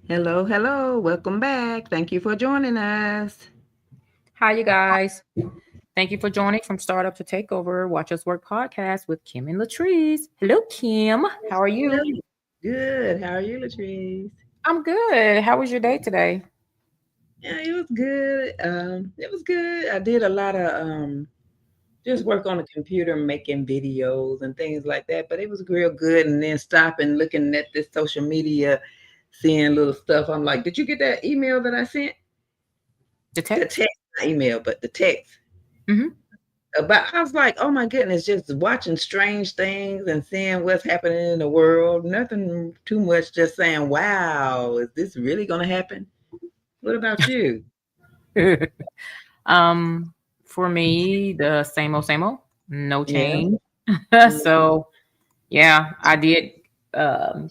Hello, hello. Welcome back. Thank you for joining us. Hi, you guys. Thank you for joining from Startup to Takeover, Watch Us Work podcast with Kim and Latrice. Hello, Kim. How are you? Hello. Good. How are you, Latrice? I'm good. How was your day today? Yeah, it was good. It was good. I did a lot of just work on the computer, making videos and things like that. But it was real good. And then stopping, looking at this social media, seeing little stuff. I'm like, did you get that email that I sent? The The text? text, not email, but the text. Mm-hmm. About I was like, oh my goodness, just watching strange things and seeing what's happening in the world. Nothing too much, just saying, wow, is this really gonna happen? What about you? um, for me, the same old, no Yeah. change. Mhm. So yeah, I did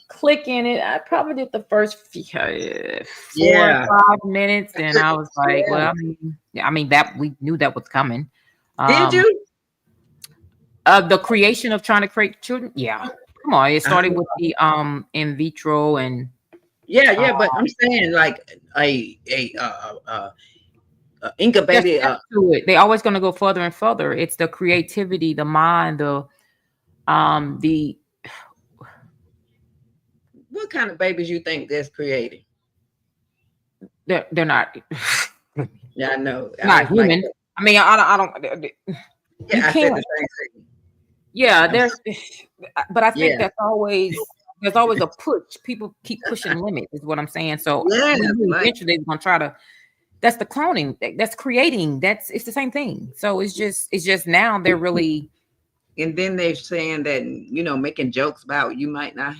click in it. I probably did the first 4 or Yeah. 5 minutes, and I was like, Yeah. well, I mean that we knew that was coming. Did Um, you? The creation of trying to create children, yeah. Come on, it Uh, started with the in vitro and yeah, uh, yeah, but I'm saying like a there's incubated steps to it. They're always going to go further and further. It's the creativity, the mind, the what kind of babies you think that's creating? they're not Yeah, I know. I not was like, human. I mean, I don't. You yeah, I said can't. the same thing. Yeah, I'm there's, but I think yeah. that's always there's always a push. People keep pushing limits, is what I'm saying. So Yes, we knew like eventually they're gonna try to. That's the cloning. That's creating. That's it's the same thing. So it's just now they're really and then they're saying that making jokes about you might not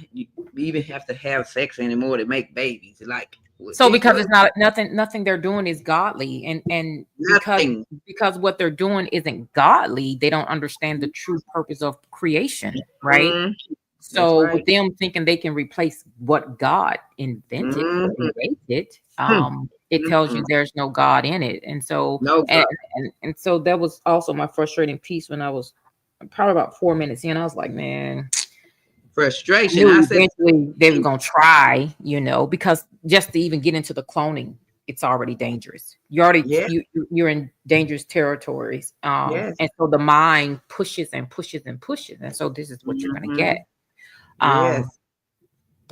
even have to have sex anymore to make babies. Like so it's because what it's not nothing they're doing is godly, and nothing. because what they're doing isn't godly, they don't understand the true purpose of creation, right? Mm, that's So right. with them thinking they can replace what God invented, Hmm. created, Hmm. it tells you Mm-mm. there's no God in it. And so No and, God. and so that was also my frustrating piece when I was probably about 4 minutes in. I was like, man, I Frustration. I knew said the eventually they was same gonna try, because just to even get into the cloning, it's already dangerous. thing. You're in dangerous territories. Yes. And so the mind pushes and pushes and pushes, and so this is what you're gonna Hmm. get. Um, Yes.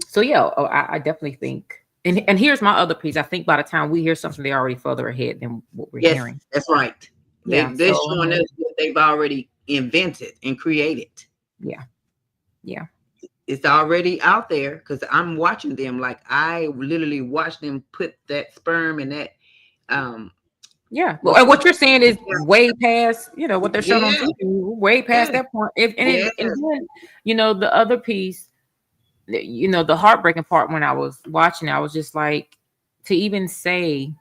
so yeah, I definitely think, and here's my other piece. I think by the time we hear something, they're already further ahead than what we're Yes. hearing. That's right. Yeah. They're So I showing us mean, what they've already invented and created. yeah, yeah, It's already out there because I'm watching them. Like I literally watched them put that sperm in that um yeah. Well, what and you what you're saying is way past, what they're showing on yeah, TV, way past yes, that point. If and yes. it, and then, the other piece, the heartbreaking part when I was watching it, I was just like, to even say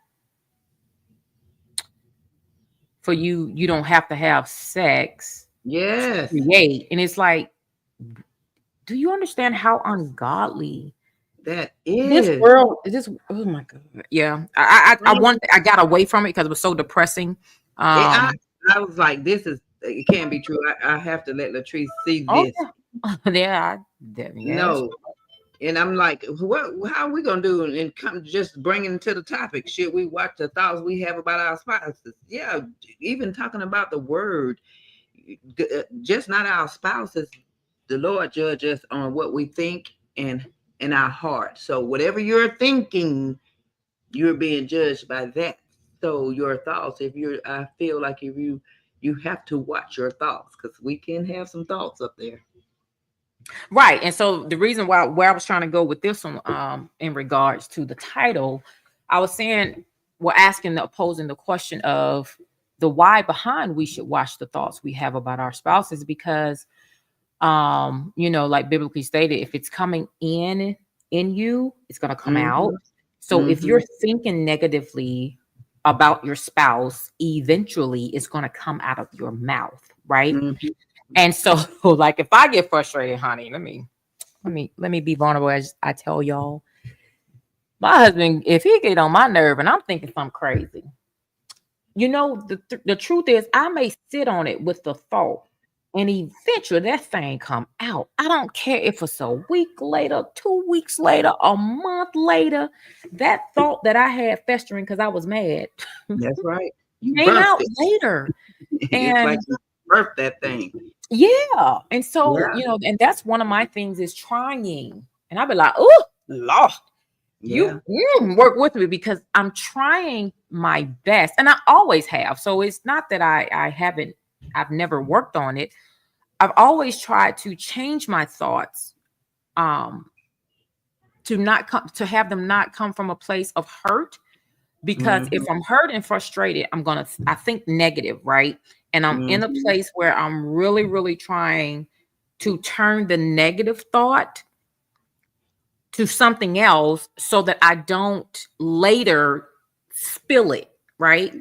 for you don't have to have sex to Yes. create, and it's like, do you understand how ungodly That this is. world is? This, oh my god, yeah. I got away from it because it was so depressing. It, I, Um, I was like, this is it can't be true. I have to let Latrice see oh this. yeah, yeah, yes, No. And I'm like, what? How are we gonna do? And come just bringing to the topic. Should we watch the thoughts we have about our spouses? Yeah, even talking about the word, just not our spouses. The Lord judge us on what we think and in our heart. So whatever you're thinking, you're being judged by that. So your thoughts, if you're, I feel like if you have to watch your thoughts because we can have some thoughts up there. right. And so the reason why where I was trying to go with this one, in regards to the title, I was saying we're asking posing the question of the why behind we should watch the thoughts we have about our spouses, because like biblically stated, if it's coming in you, it's going to come out. Mm-hmm. So if Mm-hmm. you're thinking negatively about your spouse, eventually it's going to come out of your mouth, right? Mm-hmm. And so like if I get frustrated, honey, let me be vulnerable as I tell y'all. My husband, if he get on my nerve and I'm thinking something crazy, the truth is I may sit on it with the thought, And eventually that thing come out. I don't care if it's a week later, 2 weeks later, a month later. That thought that I had festering because I was mad That's right. You came birthed out it. later. It's like And you birthed that thing. yeah. And so, Yeah. you know, and that's one of my things is trying. And I'll be like, oh, Lord, Yeah. you work with me because I'm trying my best. And I always have. So it's not that I've never worked on it. I've always tried to change my thoughts, to not come to have them not come from a place of hurt. Because if I'm hurt and frustrated, I think negative, right? And I'm in a place where I'm really, really trying to turn the negative thought to something else so that I don't later spill it, right?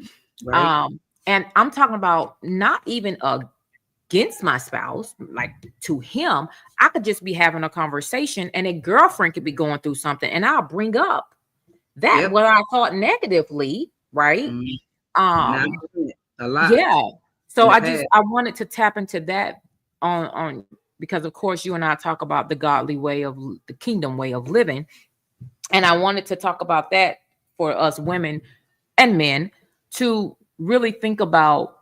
Right. And I'm talking about not even against my spouse, like to him. I could just be having a conversation and a girlfriend could be going through something and I'll bring up that what I thought negatively, right? And I've done it a lot. Yeah. So in I the just past. I wanted to tap into that on because of course you and I talk about the godly way of the kingdom way of living. And I wanted to talk about that for us women and men to really think about,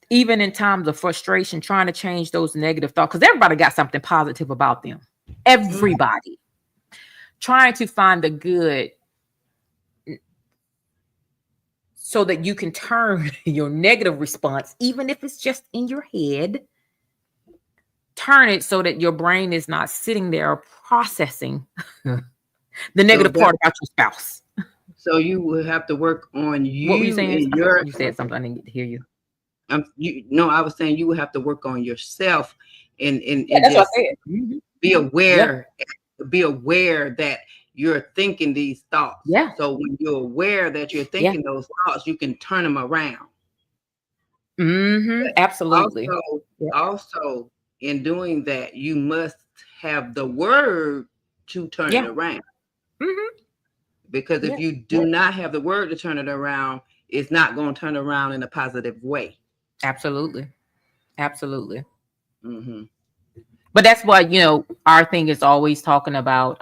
even in times of frustration, trying to change those negative thoughts, because everybody got something positive about them. Everybody. Trying to find the good so that you can turn your negative response, even if it's just in your head, turn it so that your brain is not sitting there processing the negative part about your spouse. So you will have to work on you. What were you saying? And you said something. I didn't get to hear you. I was saying you will have to work on yourself and that's just what I said. be aware. Be aware that you're thinking these thoughts. Yeah. So when you're aware that you're thinking those thoughts, you can turn them around. Absolutely. Also, in doing that, you must have the word to turn it around. Because if you do not have the word to turn it around, it's not going to turn around in a positive way. Absolutely. But that's why, you know, our thing is always talking about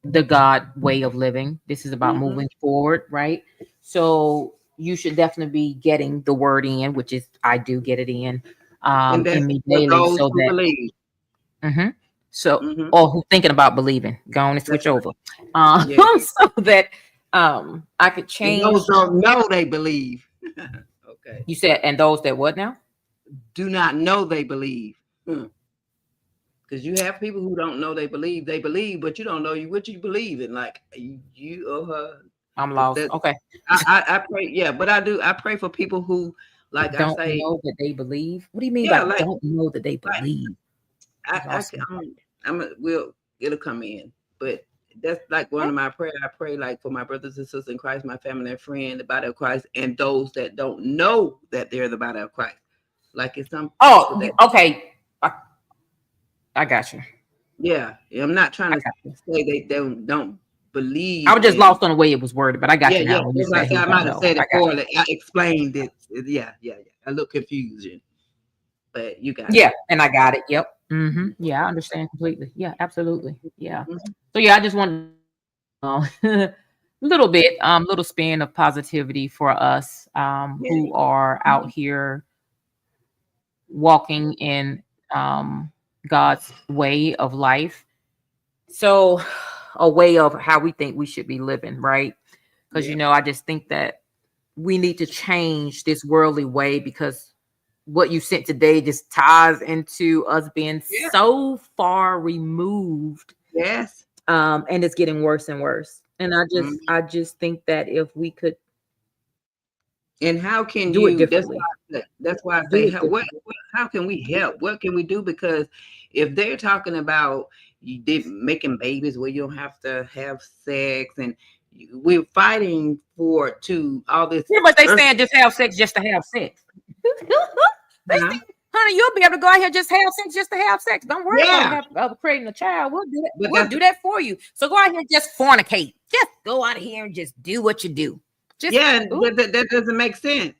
the God way of living. This is about moving forward, right? So you should definitely be getting the word in, which is I do get it in me daily. So that believe. Or who thinking about believing, go on and switch over. So that I could change. And those don't know they believe. Okay. You said, and those that what now? Do not know they believe. Because you have people who don't know they believe, but you don't know what you believe in. Like you or her. I'm lost. Okay. I pray, but I pray for people who, like, don't I say, know that they believe. What do you mean by don't know that they believe? It'll come in, but that's like one of my prayers. I pray like for my brothers and sisters in Christ, my family and friends, the body of Christ, and those that don't know that they're the body of Christ. Like it's some. Okay. I got you. Yeah, I'm not trying to say they don't believe. I was just lost on the way it was worded, but I got you now. I might have said it poorly. I explained it. Yeah. A little confusion, but you got it. And I got it. Yep. Yeah, I understand completely. Yeah, absolutely. Yeah. So I just want a little bit, little spin of positivity for us who are out here walking in God's way of life. So a way of how we think we should be living, right? Because I just think that we need to change this worldly way, because what you sent today just ties into us being so far removed. Yes. And it's getting worse and worse. And I just think that if we could. And how can do it differently? That's why I say, how can we help? What can we do? Because if they're talking about making babies where you don't have to have sex, and we're fighting for all this. Yeah, but they saying just have sex just to have sex. They think, honey, you'll be able to go out here just have sex just to have sex. Don't worry about creating a child. We'll do that. We'll do that for you. So go out here and just fornicate. Just go out here and just do what you do. That doesn't make sense.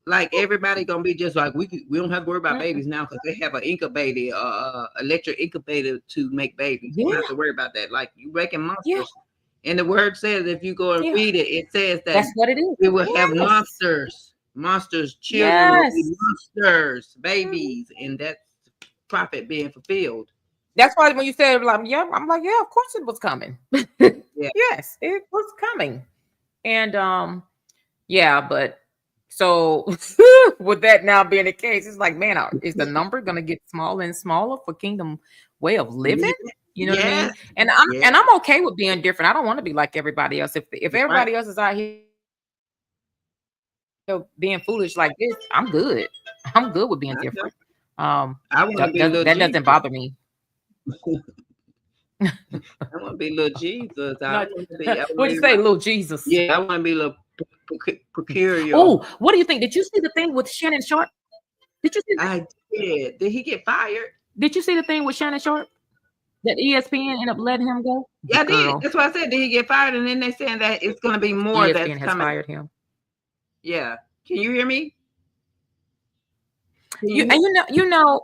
like everybody gonna be just like we don't have to worry about Mm-mm. babies now because they have an incubator, electric incubator to make babies. You don't Yeah, have to worry about that. Like you making yeah, monsters, and the word says if you go and yeah. read it, it says that That's what it is. we will have Yes, monsters. Children will be yes. monsters, Mhm. babies, and that's prophet being fulfilled. That's why when you said like, yeah, I'm like, yeah, of course it was coming. Yeah, Yes, it was coming. And yeah, but so with that now being the case, it's like, man, is the number gonna get smaller and smaller for Kingdom way of living? You know what I mean? yes, And yeah, I'm okay with being different. I don't want to be like everybody else. If that's right. everybody else is out here being foolish like this, I'm good. I'm good with being I know. different. Um, I want to be little that doesn't Jesus. bother me. I want to be little Jesus. I No, want to be. I want to what'd be you say, like, little Jesus? yeah, I want to be little Procurio. Oh, what do you think? Did you see the thing with Shannon Sharp? Did you see that? I did. Did he get fired? Did you see the thing with Shannon Sharp that ESPN ended up letting him go? Yeah, I did. Girl, That's why I said, did he get fired? And then they saying that it's going to be more that's ESPN has coming. fired him. Yeah. Can you hear me? Can You you and hear? you know,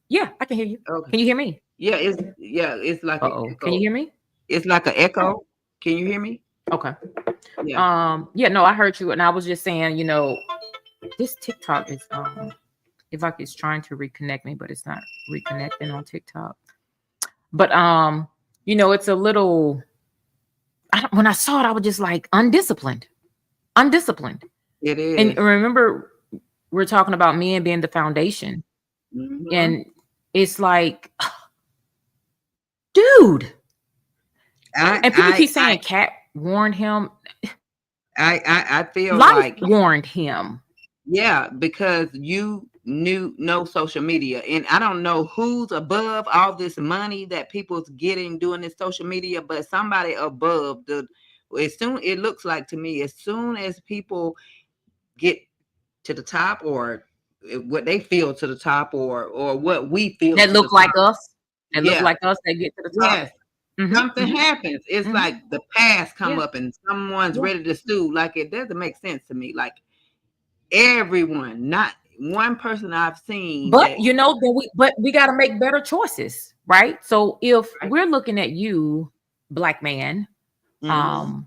yeah, I can hear you. Okay. Can you hear me? Yeah, it's like an Uh-oh. echo. Can you hear me? It's like an echo. Can you hear me? Okay. Yeah. Yeah, no, I heard you, and I was just saying, you know, this TikTok is it's like it's trying to reconnect me, but it's not reconnecting on TikTok. But you know, it's a little when I saw it, I was just like undisciplined. Undisciplined. It is. And remember, we're talking about men being the foundation. Mhm. And it's like, dude. And people keep saying Cat warned him. I feel Life like warned him. yeah, because you knew no social media, and I don't know who's above all this money that people's getting doing this social media, but somebody above the. As soon it looks like to me, as soon as people get to the top, or what they feel to the top, or what we feel That to look the like top, us. That look yeah, like us. They get to the top. yes, Mhm, something mhm, happens. It's mhm. like the past come Yeah, up, and someone's yeah. ready to sue. Like it doesn't make sense to me. Like everyone, not one person I've seen But that. you know, we got to make better choices, right? So if Right. we're looking at you, black man, Mhm.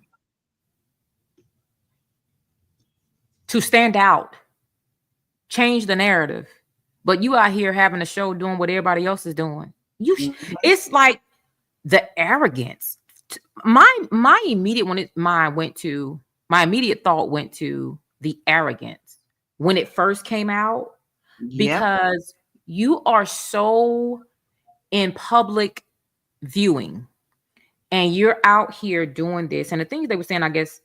to stand out, change the narrative, but you out here having a show doing what everybody else is doing. Mhm. It's like the arrogance. My immediate my immediate thought went to the arrogance when it first came out, Yep. because you are so in public viewing and you're out here doing this. And the things they were saying, I guess,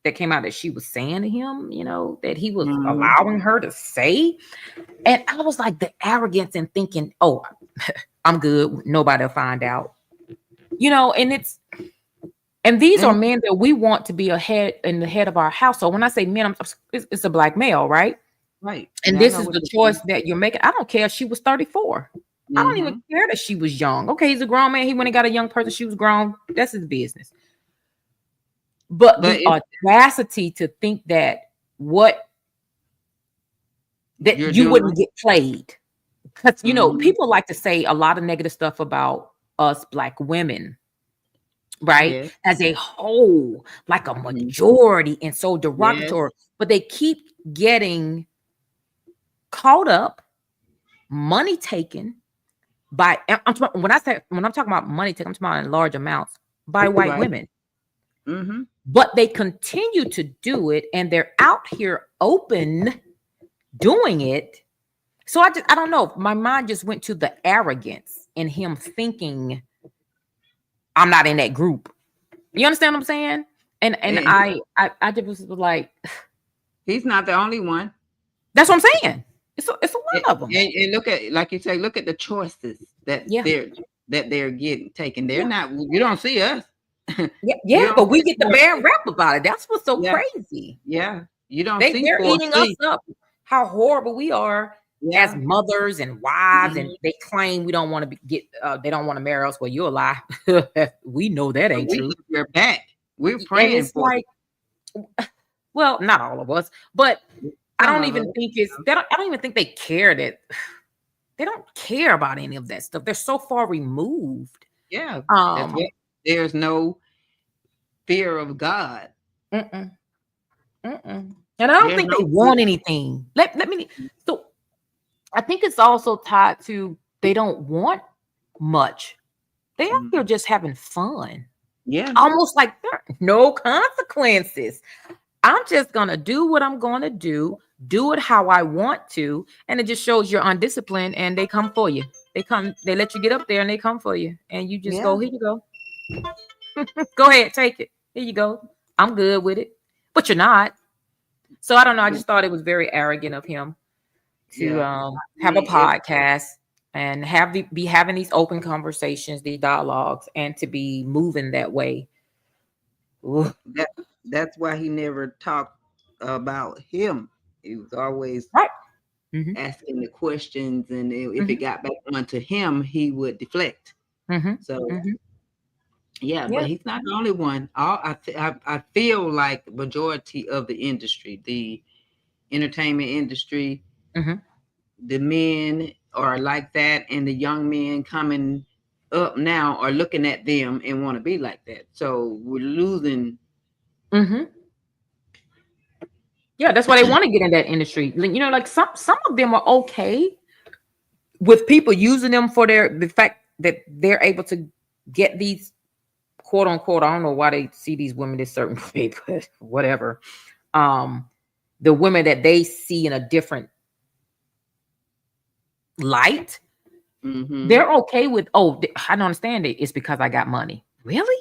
that came out that she was saying to him, you know, that he was Mhm. allowing her to say. And I was like, the arrogance and thinking, oh, I'm good. Nobody will find out. You know, and these are And men that we want to be in the head of our household. When I say men, it's a black male, right? right. And Yeah, I this know is what the you're choice that you're making. I don't care if she was 34. I don't even saying. care that she was young. Okay, he's a grown man. He went and got a young person. She was grown. That's his business. But But the audacity to think that you're you doing wouldn't get played. Because you know, mhm. people like to say a lot of negative stuff about us black women, right? Yes. As a whole, like a Mhm. majority, and so Yes. derogatory. But they keep getting caught up, money taken by when I'm talking about money taken, I'm talking about in large amounts by white Right. women. Mm-hmm. But they continue to do it, and they're out here open doing it. So I don't know. My mind just went to the arrogance in him thinking I'm not in that group. You understand what I'm saying? And And I just was like, he's not the only one. that's what I'm saying. It's a And, lot of them. and look at, like you say, look at the choices that Yeah, they're getting taken. They're yeah, not. You don't see us. yeah, You yeah. don't But we see get the bad rap about it. That's what's so yeah, crazy. yeah. You don't see They're eating us 4C. up. How horrible we are as Yeah. mothers and wives, Mhm. and they claim we don't want to they don't want to marry us. Well, you're a lie. We know that But ain't true. we're back. We're And praying it's for like, well, not all of us, but I Some don't of us. even think it's they don't, I don't even think they care that they don't care about any of that stuff. They're so far removed. Yeah, that's Um, what. There's no fear of God. mm-mm, mm-mm. And I don't There's think no they fear. want anything. Let me so I think it's also tied to they don't want much. They out here just having fun. Yeah, Almost like there are no consequences. I'm just gonna do what I'm gonna do it how I want to, and it just shows you're undisciplined and they come for you. They let you get up there and they come for you, and you just yeah. go, here you go. Go ahead, take it. Here you go. I'm good with it. But you're not. So I don't know. I just thought it was very arrogant of him to Yeah. have a If podcast and be having these open conversations, these dialogues, and to be moving that way. Ooh. that's why he never talked about him. He was always Right. Mm-hmm. asking the questions, and if it Mm-hmm. got back onto him, he would deflect. Mm-hmm. So Mm-hmm. yeah, but Yeah. he's not the only one. I feel like the majority of the industry, the entertainment industry, Mm-hmm. the men are like that, and the young men coming up now are looking at them and want to be like that. So we're losing. Mm-hmm. Yeah, that's why they want to get in that industry. You know, like some of them are okay with people using them for the fact that they're able to get these quote unquote. I don't know why they see these women this certain way, but whatever. The women that they see in a different light, they're okay with. Oh, I don't understand it. It's because I got money. Really?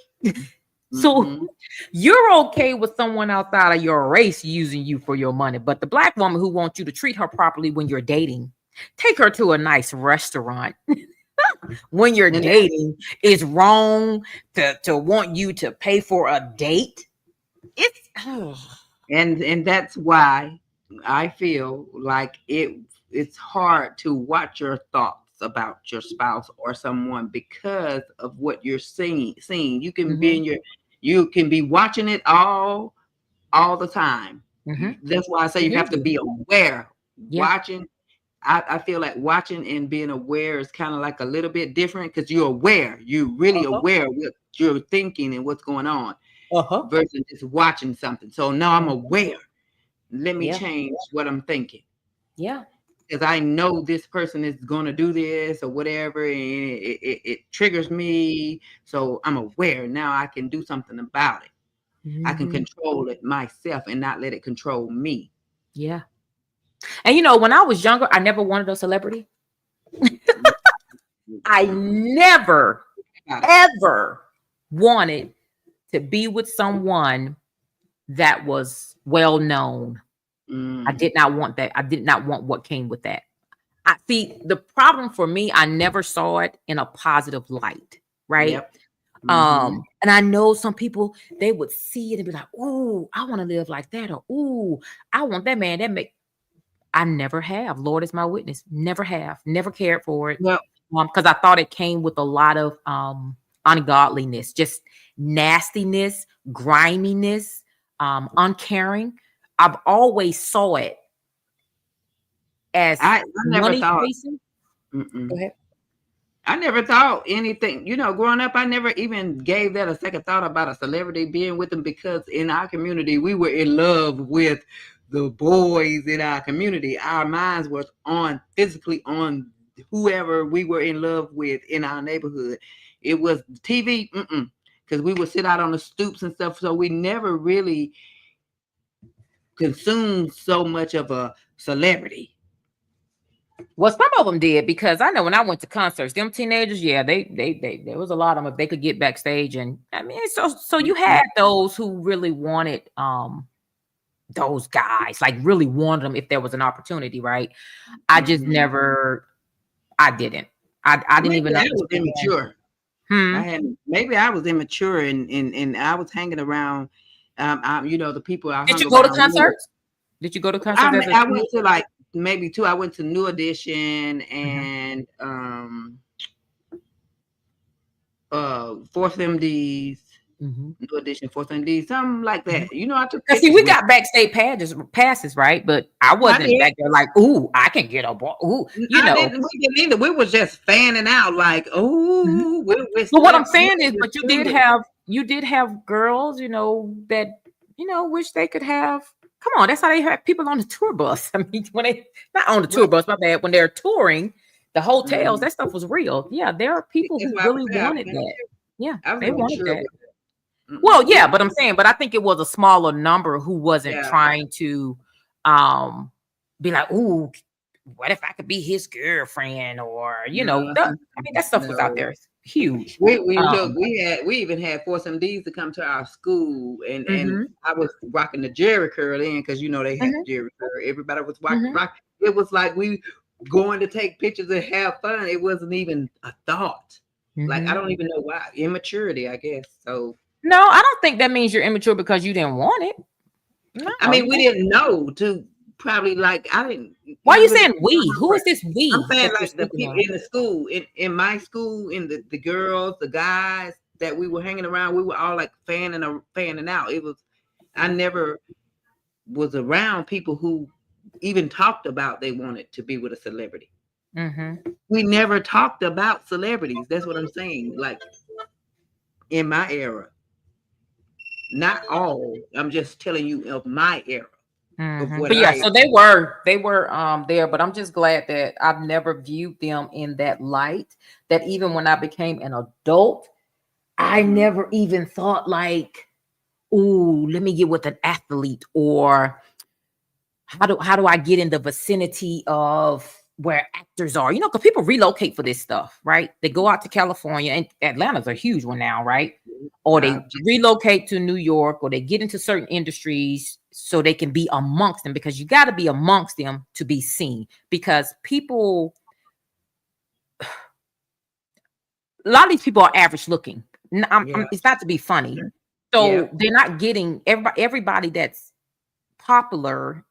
So you're okay with someone outside of your race using you for your money, but the black woman who wants you to treat her properly when you're dating, take her to a nice restaurant when you're And dating is wrong to want you to pay for a date. It's and that's why I feel like it's hard to watch your thoughts about your spouse or someone because of what you're seeing. You can be in you can be watching it all the time. That's why I say you have to be aware. Watching, I feel like watching and being aware is kind of like a little bit different because you're aware. You're really aware of what you're thinking and what's going on versus just watching something. So now I'm aware. Let me change what I'm thinking. Yeah. Because I know this person is going to do this or whatever, and it triggers me. So I'm aware. Now I can do something about it. I can control it myself and not let it control me. Yeah. And you know, when I was younger, I never wanted a celebrity. I never, ever wanted to be with someone that was well known. I did not want that. I did not want what came with that. I see the problem for me, I never saw it in a positive light, right? Yep. And I know some people they would see it and be like, "Ooh, I want to live like that," or "Ooh, I want that man." I never have. Lord is my witness. Never have. Never cared for it. Well, Because I thought it came with a lot of ungodliness, just nastiness, griminess, uncaring. I've always saw it as I never money thought. chasing. Go ahead. I never thought anything, growing up, I never even gave that a second thought about a celebrity being with them because in our community, we were in love with the boys in our community. Our minds were physically on whoever we were in love with in our neighborhood. It was TV, because we would sit out on the stoops and stuff. So we never really consumed so much of a celebrity. Well, some of them did because I know when I went to concerts, them teenagers, yeah, they there was a lot of them if they could get backstage, and I mean, so you had those who really wanted those guys, like really wanted them if there was an opportunity, right? I just never, I didn't even know. I was immature. Maybe I was immature and I was hanging around. The people I Did you go to concerts? Did you go to concerts? I went to like maybe two. I went to New Edition and Fourth MDs. No addition, force D, something like that. You know, I took Cause see, pictures we with. got backstage passes, right? But I I wasn't did. back there like, ooh, I can get a ball. Ooh, you I know. didn't. We didn't either. We was just fanning out, like, Mhm. oh, we're But what I'm steps. saying is, but Students. you did have girls, that wish they could have. Come on, that's how they have people on the tour bus. I mean, when they not on the tour Well, bus, my bad. When they're touring, the hotels, mhm. that stuff was real. Yeah, there are people That's who why I was really there. wanted that. Yeah, I was they making wanted sure. that. Well, It yeah, was. but I'm saying, but I think it was a smaller number who wasn't Yeah. trying to um be like, ooh, what if I could be his girlfriend? Or, No. I mean, that stuff was out No. there. It's huge. We look. Um, We even had Force MDs to come to our school, and mhm, I was rocking the Jerry curl then because they had mhm, the Jerry curl. Everybody was mhm. rock. It was like we going to take pictures and have fun. It wasn't even a thought. Like I Mhm. don't even know why immaturity. I guess so. No, I don't think that means you're immature because you didn't want it. I No, mean, you we just didn't know to probably like I didn't why are you even. saying we? Who is this I'm we saying that you're like the speaking people of? in the school, in my school, in the girls, the guys that we were hanging around, we were all like fanning out. It was I never was around people who even talked about they wanted to be with a celebrity. Mm-hmm. We never talked about celebrities. That's what I'm saying. Like in my era, not all. I'm just telling you of my era of Mm-hmm. what But yeah, I. so they were there, but I'm just glad that I've never viewed them in that light. That even when I became an adult, I Mhm. never even thought like, ooh, let me get with an athlete, or how do I get in the vicinity of where actors are? Because people relocate for this stuff, right? They go out to California, and Atlanta's a huge one now, right? Or they I've just, relocate to New York, or they get into certain industries so they can be amongst them, because you got to be amongst them to be seen. Because people, a lot of these people are average looking. yeah, It's not to be funny. yeah. So they're not getting everybody that's popular,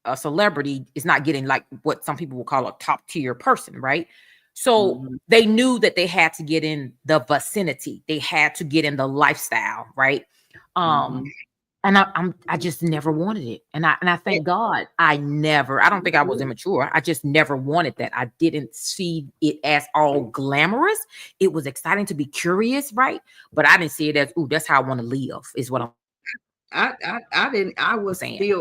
a celebrity is not getting like what some people will call a top tier person, right? So Mhm. they knew that they had to get in the vicinity, they had to get in the lifestyle, right? Mhm. And I just never wanted it, and I thank God I don't think I was immature. I just never wanted that. I didn't see it as all glamorous. It was exciting to be curious, right? But I didn't see it as, ooh, that's how I want to live. Is what I'm I didn't. saying.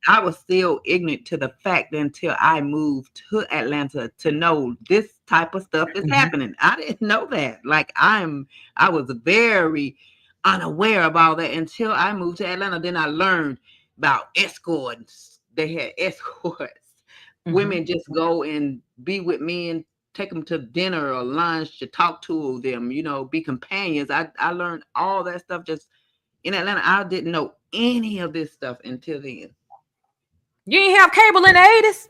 I was still ignorant to the fact until I moved to Atlanta to know this type of stuff is Mhm. happening. I didn't know that. Like I was very unaware of all that until I moved to Atlanta. Then I learned about escorts. They had escorts. Mhm. Women just go and be with men, take them to dinner or lunch to talk to them, be companions. I learned all that stuff just in Atlanta. I didn't know any of this stuff until then. You ain't have cable in the 80s?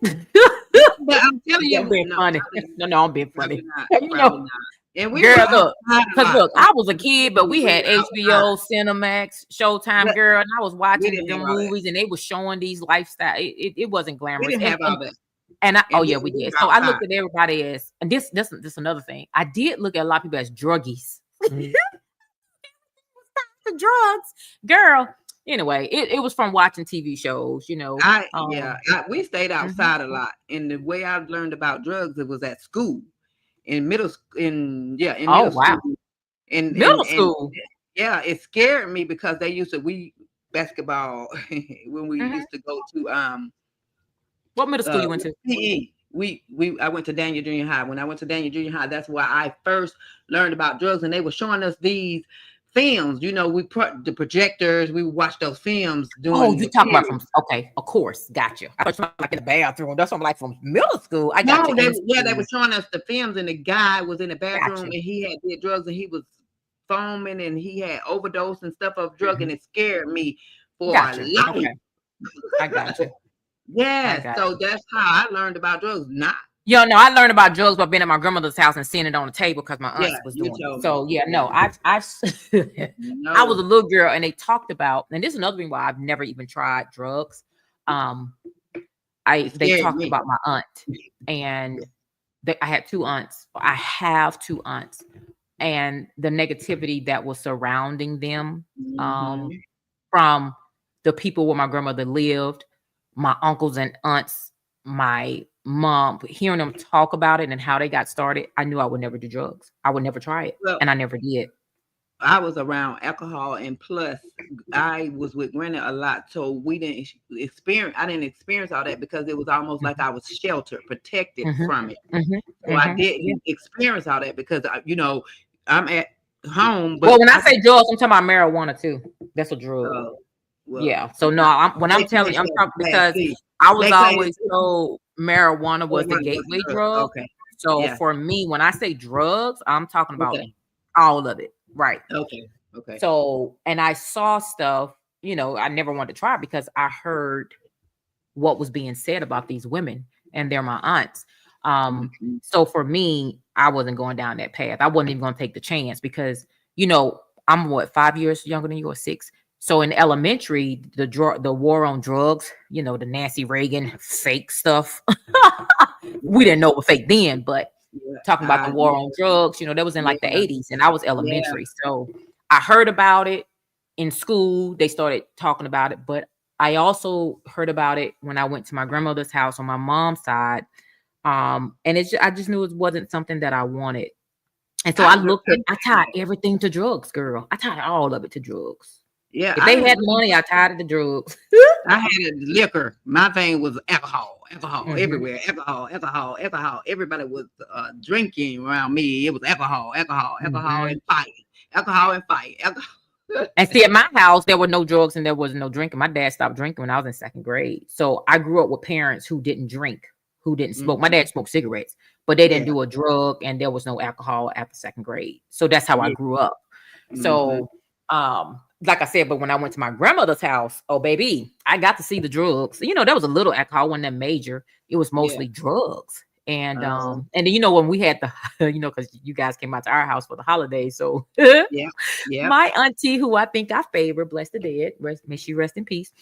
But I'm telling Yeah, I'm you, being no, funny. probably, No, I'm being probably funny. not, You probably know, not. And we were girl, look, outside a because lot. look, I was a kid, but we We had were outside. HBO, Cinemax, Showtime, But girl, and I was we watching didn't them have all that. movies, and they were showing these lifestyle. It wasn't We glamorous, didn't have all that. and oh And yeah, we we did. were So I outside. looked at everybody as, and this another thing. I did look at a lot of people as druggies. The drugs, girl. Anyway, it was from watching TV shows, Yeah, we stayed Mhm. outside a lot. And the way I learned about drugs, it was at school, in middle school, in Oh middle wow, school. And middle school. yeah, it scared me because we basketball when we Mhm. used to go to What middle school you went to? PE. I went to Daniel Junior High. When I went to Daniel Junior High, that's where I first learned about drugs, and they were showing us these films. We put the projectors. We watched those films Oh, during you the talking about period. from, okay, of course, gotcha. I thought you meant like in the bathroom. That's something like from middle school. I got No, you in they were school. showing us the films, and the guy was in the bathroom, Gotcha. and he had did drugs, and he was foaming, and he had overdose and stuff of drug, and Mhm. it scared me for a Gotcha. life. Okay, I got you. I Yes, got so you. that's how I learned about drugs. Not, No, I learned about drugs by being at my grandmother's house and seeing it on the table because my yeah, aunts was you doing it. told me. So yeah, no, Yeah, I I was a no. little girl, and they talked about, and this is another reason why I've never even tried drugs. Um, It they scared talked me. about my aunt, and I had two aunts. I have two aunts and the negativity that was surrounding them, Mhm. from the people where my grandmother lived, my uncles and aunts, my mom, hearing them talk about it and how they got started, I knew I would never do drugs. I would never try it. Well, And I never did. I was around alcohol, and plus I was with Granny a lot, so we didn't experience. I didn't experience all that because it was almost like I was sheltered, protected Mhm, from it. mhm, So I mhm. Yeah. didn't experience all that because I'm at home, Well, but when I I say drugs, I'm talking about marijuana too. That's a drug. well, Yeah. So no, when I'm they telling class you, I'm that talking as class because C. I was They class always told marijuana was the marijuana was gateway a drug. drug. Okay, So yeah, for me, when I say drugs, I'm talking about okay, all of it. Right. okay, okay. So, and I saw stuff, I never wanted to try because I heard what was being said about these women and they're my aunts. Mhm. So for me, I wasn't going down that path. I wasn't even going to take the chance because, I'm what, 5 years younger than you, or six. So in elementary, the war on drugs, the Nancy Reagan fake stuff. We Yeah, didn't know it was fake then, but yeah, talking about the war on drugs, that was in like the yeah, 80s, and I was yeah. elementary. So I heard about it in school. They started talking about it, but I also heard about it when I went to my grandmother's house on my mom's side. And I just knew it wasn't something that I wanted. And so I I tied understand. everything to drugs, girl. I tied all of it to drugs. Yeah, If I they didn't had really. money, I tied it to drugs. I had liquor. My thing was alcohol, alcohol Hmm. everywhere, alcohol, alcohol, alcohol. Everybody was drinking around me. It was alcohol, alcohol, alcohol, Hmm. and fight, alcohol and fight, alcohol. And see, at my house, there were no drugs and there was no drinking. My dad stopped drinking when I was in second grade. So I grew up with parents who didn't drink, who didn't smoke. My Mhm. dad smoked cigarettes, but they didn't Yeah, do a drug and there was no alcohol after second grade. So that's how I yeah. grew up. Hmm. So, like I said, but when I went to my grandmother's house, oh baby, I got to see the drugs. There was a little alcohol, wasn't that major. It was Yeah. mostly drugs. And Uh, and then when we had the because you guys came out to our house for the holidays. So yeah. Yeah. my auntie, who I think I favor, bless the dead, may she rest in peace.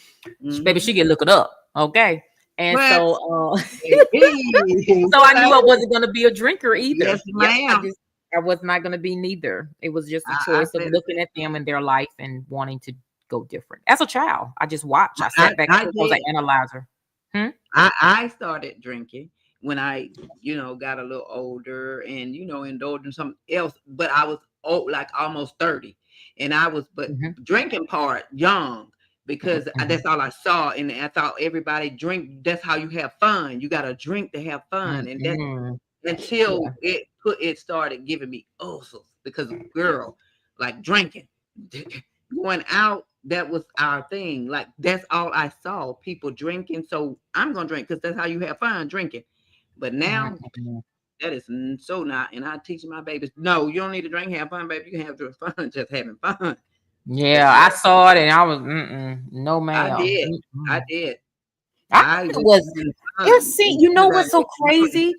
Baby, Hmm. she can look it up, okay? And What? so, Hey, so I knew I hello. wasn't gonna be a drinker either. Yes, Yep, ma'am. I was not gonna be neither. It was just a I choice of said the looking at them and their life and wanting to go different. As a child, I just watched. I I, sat back. I I was an did. analyzer. Hmm? I started drinking when I, got a little older and, indulged in something else, but I was like almost 30. And I was, but Hmm. drinking part young because Hmm. that's all I saw. And I thought everybody drink, that's how you have fun. You got to drink to have fun. And that's Hmm. until Yeah. it started giving me ulcers because girl, like drinking, going out, that was our thing. Like that's all I saw, people drinking. So I'm gonna drink because that's how you have fun, drinking. But now Mhm. that is so not. And I teach my babies, no, you don't need to drink, have fun, baby. You can have just fun, just having fun. But Yeah, yeah, I saw it and I was no I ma'am. did. I Mm-mm. did. I I it was was having it fun see, you know until I what's so met money. crazy?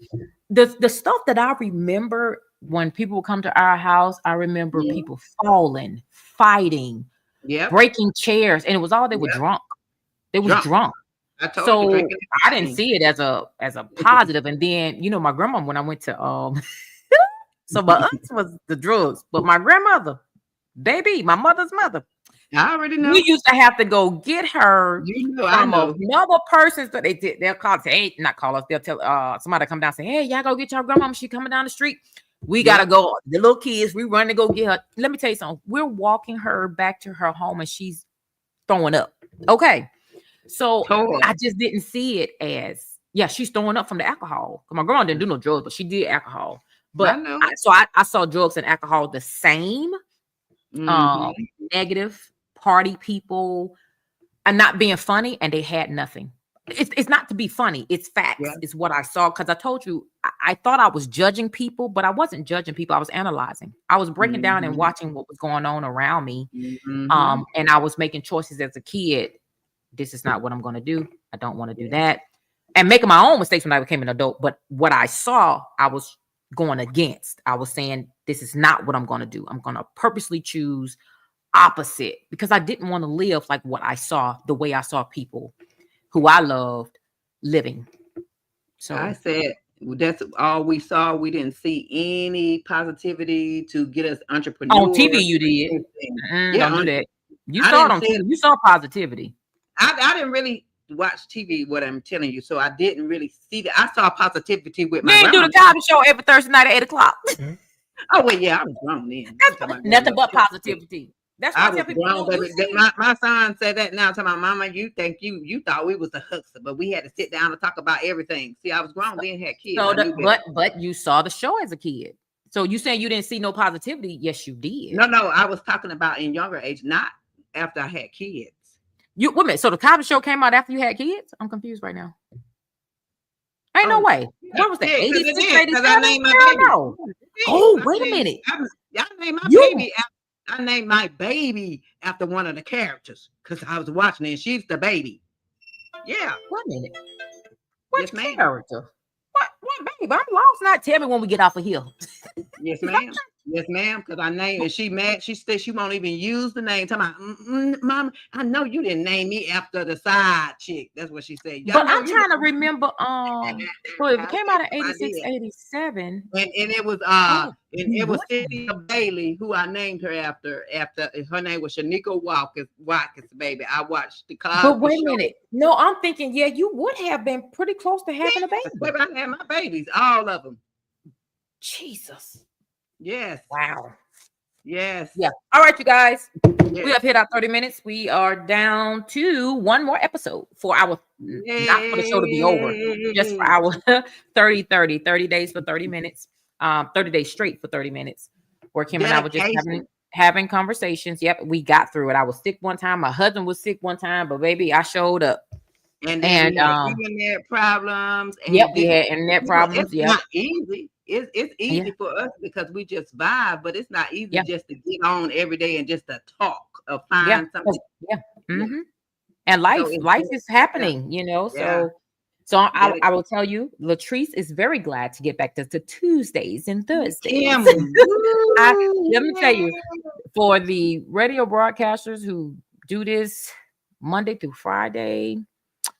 The stuff that I remember when people would come to our house, I remember Mhm. people falling, fighting, Yep. breaking chairs, and it was all they were Yep. drunk. They was Drunk. drunk. I told you, So drinking I and didn't fighting. see it as a positive. And then, my grandma, when I went to so my aunts was the drugs, but my grandmother, baby, my mother's mother, I already we know. used to have to go get her I from know. another person. So they'll call, say, hey, not call us, they'll tell somebody to come down, say, hey, y'all go get your grandmama, she coming down the street. We gotta Yep. go. The little kids, we run to go get her. Let me tell you something. We're walking her back to her home and she's throwing up. Okay. So Tore I up. just didn't see it as, yeah, she's throwing up from the alcohol. 'Cause my grandma didn't do no drugs, but she did alcohol. I But know. I saw drugs and alcohol the same. Um, Mhm. Negative party people and not being funny, and they had nothing. It's not to be funny. It's Yeah. facts. It's what I saw. Because I told you, I thought I was judging people, but I wasn't judging people. I was analyzing. I was breaking down and Mhm. watching what was going on around me. Mhm. And I was making choices as a kid. This is not what I'm going to do. I don't want to do Yeah. that. And making my own mistakes when I became an adult. But what I saw, I was going against. I was saying, this is not what I'm going to do. I'm going to purposely choose opposite because I didn't want to live like what I saw, the way I saw people who I loved living. I So, said That's all we saw. We didn't see any positivity to get us On entrepreneurs. TV, you did. Yeah, Don't do that. You I saw it didn't on see TV. it. You saw positivity. I didn't really watch TV. What I'm telling you, so I didn't really see that. I saw positivity with You my ain't do grandma. the Cosby Show every Thursday night at 8:00. Oh well, yeah, I was grown then. I'm talking about Nothing but growing up. positivity. That's why I I tell was people, grown, you baby. see, My son said that now to my mama. You think you thought we was a hustler, but we had to sit down and talk about everything. See, I was grown then, had kids. so I knew better. but you saw the show as a kid. So you saying you didn't see no positivity? Yes, you did. No, I was talking about in younger age, not after I had kids. You wait a minute. So the Cosby Show came out after you had kids? I'm confused right now. Ain't no way. What was that? Yeah, 'cause it 86, did, 'cause I 87? named my Hell baby. no. Yeah, Oh, I wait a named- minute. I named my You- baby. I named my baby after one of the characters because I was watching it. And she's the baby. Yeah. Wait a minute. Which Yes, ma'am. character? What baby? I'm lost. Not tell me when we get off of here. Yes, ma'am. Yes, ma'am. Because I named and she mad. She said she won't even use the name. Talking about, Mom, I know you didn't name me after the side chick. That's what she said. But I'm trying to remember. So it came out in I 86, did. 87. And it was what? Cynthia Bailey who I named her after her name was Shanika Watkins, baby. I watched the Cosby But wait a Show. minute. No, I'm thinking, yeah, you would have been pretty close to having a baby. Baby, I had my babies, all of them. Jesus. Yes. Wow. Yes. Yeah. All right, you guys. Yes. We have hit our 30 minutes. We are down to one more episode for our, not for the show to be over, just for our 30 days for 30 minutes. 30 days straight for 30 minutes. Where Kim and I were just having conversations. Yep, we got through it. I was sick one time. My husband was sick one time, but baby, I showed up. And then we had internet problems. And yep, we had internet problems. It's not easy. It's easy for us because we just vibe, but it's not easy just to get on every day and just to talk or find something. Yeah. Mm-hmm. And life is happening, you know. So I will tell you, Latrice is very glad to get back to Tuesdays and Thursdays. Let me tell you, for the radio broadcasters who do this Monday through Friday,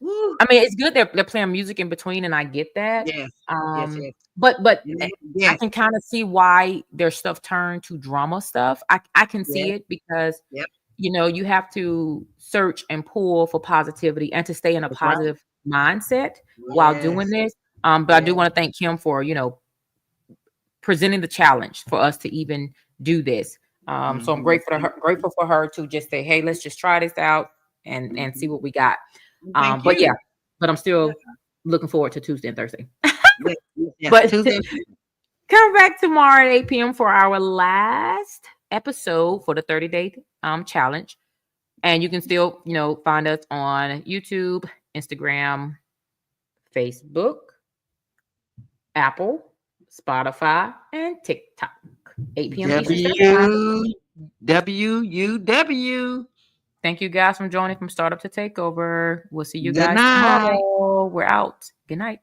I mean, it's good they're playing music in between, and I get that. Yes. Yes. But I can kind of see why their stuff turned to drama stuff. I can see it because you know, you have to search and pull for positivity and to stay in a positive mindset while doing this. But I do want to thank Kim for, you know, presenting the challenge for us to even do this. So I'm grateful for her to just say, hey, let's just try this out and see what we got. But I'm still looking forward to Tuesday and Thursday. But come back tomorrow at 8 p.m. for our last episode for the 30-day challenge. And you can still, you know, find us on YouTube, Instagram, Facebook, Apple, Spotify, and TikTok. 8 p.m. WUW. Thank you guys for joining from Startup to Takeover. We'll see you guys tomorrow. We're out. Good night.